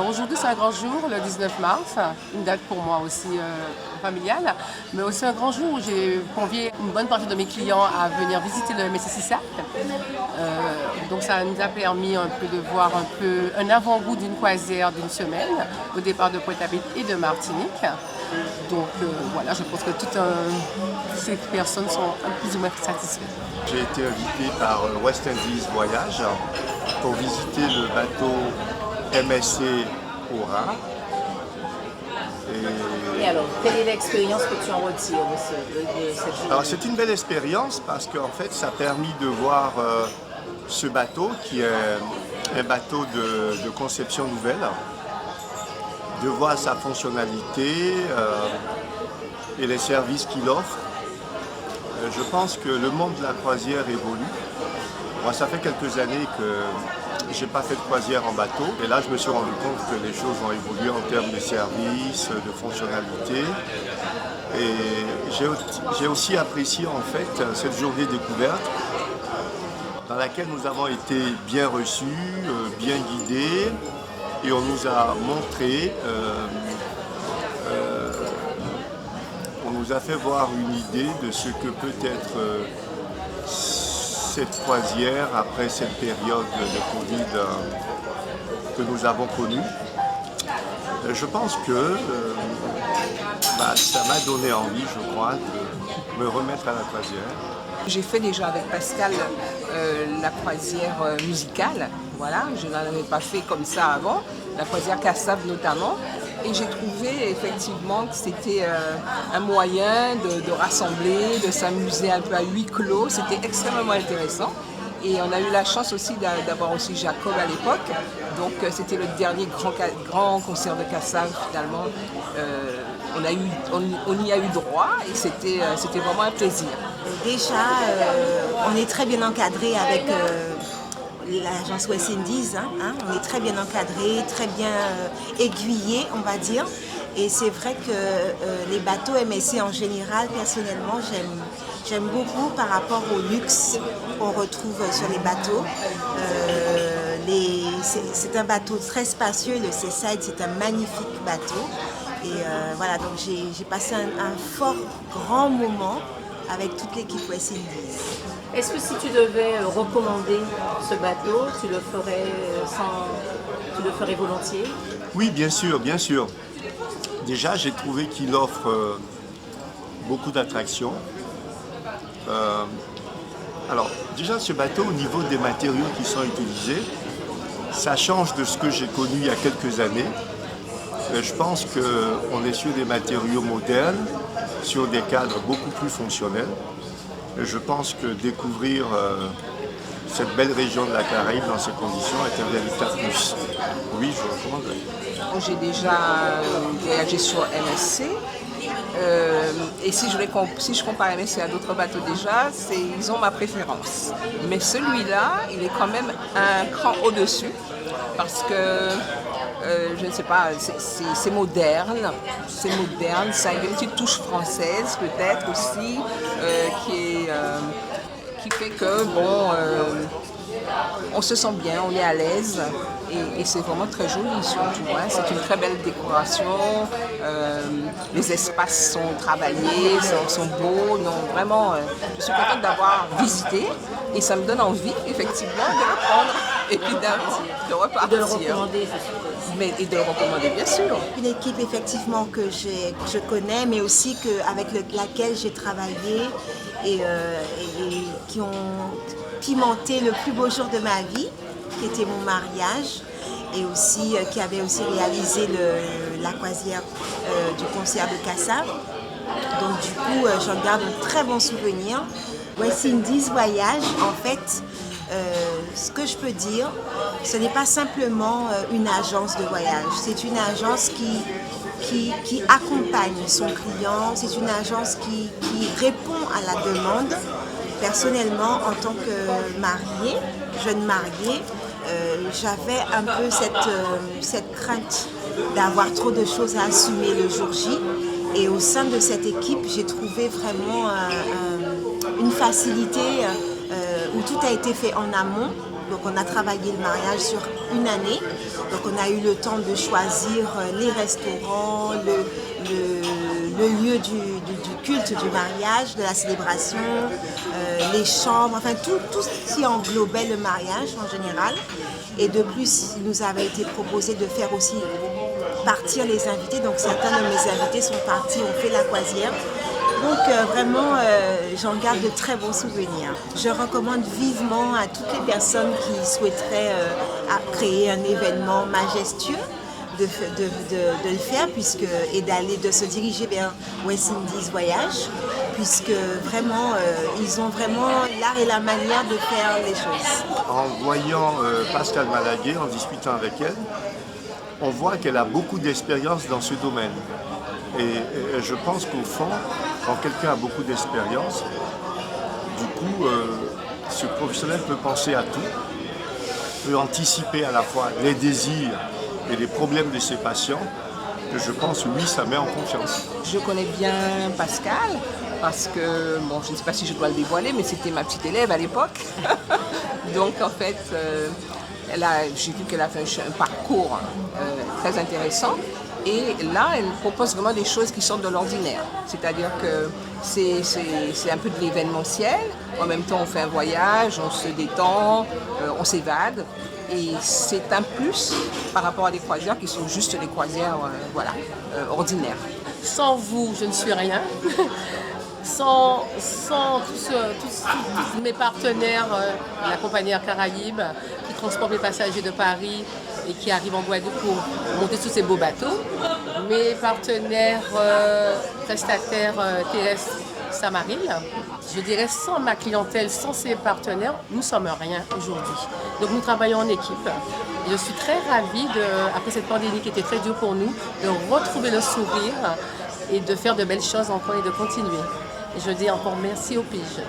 aujourd'hui c'est un grand jour, le 19 mars, une date pour moi aussi familiale, mais aussi un grand jour où j'ai convié une bonne partie de mes clients à venir visiter le Missississac. Donc ça nous a permis un peu de voir un avant-goût d'une croisière d'une semaine au départ de Pointe-à-Pitre et de Martinique. Donc voilà, je pense que toutes ces personnes sont plus ou moins satisfaites. J'ai été invité par West Indies Voyage pour visiter le bateau MSC Aura. Et alors, quelle est l'expérience que tu en retires de cette journée? Alors c'est une belle expérience parce qu'en fait ça a permis de voir ce bateau qui est un bateau de conception nouvelle, de voir sa fonctionnalité et les services qu'il offre. Je pense que le monde de la croisière évolue. Moi, ça fait quelques années que je n'ai pas fait de croisière en bateau. Et là, je me suis rendu compte que les choses ont évolué en termes de services, de fonctionnalité. Et j'ai aussi apprécié en fait cette journée découverte dans laquelle nous avons été bien reçus, bien guidés. Et on nous a montré, on nous a fait voir une idée de ce que peut être cette croisière après cette période de Covid que nous avons connue. Je pense que ça m'a donné envie, je crois, de me remettre à la croisière. J'ai fait déjà avec Pascal la croisière musicale, voilà, je n'en avais pas fait comme ça avant, la croisière Cassav notamment, et j'ai trouvé effectivement que c'était un moyen de rassembler, de s'amuser un peu à huis clos, c'était extrêmement intéressant. Et on a eu la chance aussi d'avoir aussi Jacob à l'époque, donc c'était le dernier grand concert de Cassav finalement. On y a eu droit et c'était vraiment un plaisir. Déjà, on est très bien encadré avec l'agence West Indies. On est très bien encadré, très bien aiguillé, on va dire. Et c'est vrai que les bateaux MSC en général, personnellement, j'aime beaucoup par rapport au luxe qu'on retrouve sur les bateaux. C'est un bateau très spacieux, le Seaside, c'est un magnifique bateau. Et voilà, donc j'ai passé un fort grand moment avec toute l'équipe West Indies. Est-ce que si tu devais recommander ce bateau, tu le ferais volontiers? Oui, bien sûr, bien sûr. Déjà, j'ai trouvé qu'il offre beaucoup d'attractions. Alors, déjà, ce bateau, au niveau des matériaux qui sont utilisés, ça change de ce que j'ai connu il y a quelques années. Je pense qu'on est sur des matériaux modernes, sur des cadres beaucoup plus fonctionnels. Et je pense que découvrir cette belle région de la Caraïbe dans ces conditions est un véritable plus. Oui, je recommande. J'ai déjà voyagé sur MSC. Et si je compare MSC à d'autres bateaux déjà, ils ont ma préférence. Mais celui-là, il est quand même un cran au-dessus parce que je ne sais pas, c'est moderne, ça a une petite touche française peut-être aussi, qui fait que bon, on se sent bien, on est à l'aise et c'est vraiment très joli surtout. C'est une très belle décoration, les espaces sont travaillés, sont beaux, non, vraiment, je suis contente d'avoir visité et ça me donne envie effectivement de le prendre et puis de repartir. Et de le recommander, Et de le recommander, bien sûr. Une équipe effectivement que je connais, mais aussi avec laquelle j'ai travaillé et qui ont pimenté le plus beau jour de ma vie, qui était mon mariage, et aussi qui avait aussi réalisé la croisière du concert de Cassav. Donc du coup, j'en garde un très bon souvenir. West Indies Voyage, en fait, ce que je peux dire, ce n'est pas simplement une agence de voyage, c'est une agence qui accompagne son client, c'est une agence qui répond à la demande. Personnellement, en tant que mariée, jeune mariée, j'avais un peu cette crainte d'avoir trop de choses à assumer le jour J. Et au sein de cette équipe, j'ai trouvé vraiment une facilité où tout a été fait en amont Donc on a travaillé le mariage sur une année. Donc on a eu le temps de choisir les restaurants, le lieu du culte du mariage, de la célébration, les chambres, enfin tout ce qui englobait le mariage en général. Et de plus, il nous avait été proposé de faire aussi partir les invités. Donc certains de mes invités sont partis, ont fait la croisière. Donc vraiment, j'en garde de très bons souvenirs. Je recommande vivement à toutes les personnes qui souhaiteraient créer un événement majestueux de le faire de se diriger vers West Indies Voyage, puisque vraiment, ils ont vraiment l'art et la manière de faire les choses. En voyant Pascale Malaguet, en discutant avec elle, on voit qu'elle a beaucoup d'expérience dans ce domaine. Et je pense qu'au fond, quand quelqu'un a beaucoup d'expérience, du coup, ce professionnel peut penser à tout, peut anticiper à la fois les désirs et les problèmes de ses patients, que je pense, lui, ça met en confiance. Je connais bien Pascale, parce que, bon, je ne sais pas si je dois le dévoiler, mais c'était ma petite élève à l'époque. Donc, en fait, j'ai vu qu'elle a fait un parcours très intéressant. Et là, elle propose vraiment des choses qui sortent de l'ordinaire. C'est-à-dire que c'est un peu de l'événementiel. En même temps, on fait un voyage, on se détend, on s'évade. Et c'est un plus par rapport à des croisières qui sont juste des croisières ordinaires. Sans vous, je ne suis rien. Sans tous mes partenaires, la compagnie Air Caraïbes, qui transportent les passagers de Paris et qui arrivent en Guadeloupe pour monter sur ces beaux bateaux. Mes partenaires prestataires terrestres Samaril, je dirais sans ma clientèle, sans ces partenaires, nous ne sommes rien aujourd'hui. Donc nous travaillons en équipe. Et je suis très ravie, après cette pandémie qui était très dure pour nous, de retrouver le sourire et de faire de belles choses encore et de continuer. Et je dis encore merci aux piges.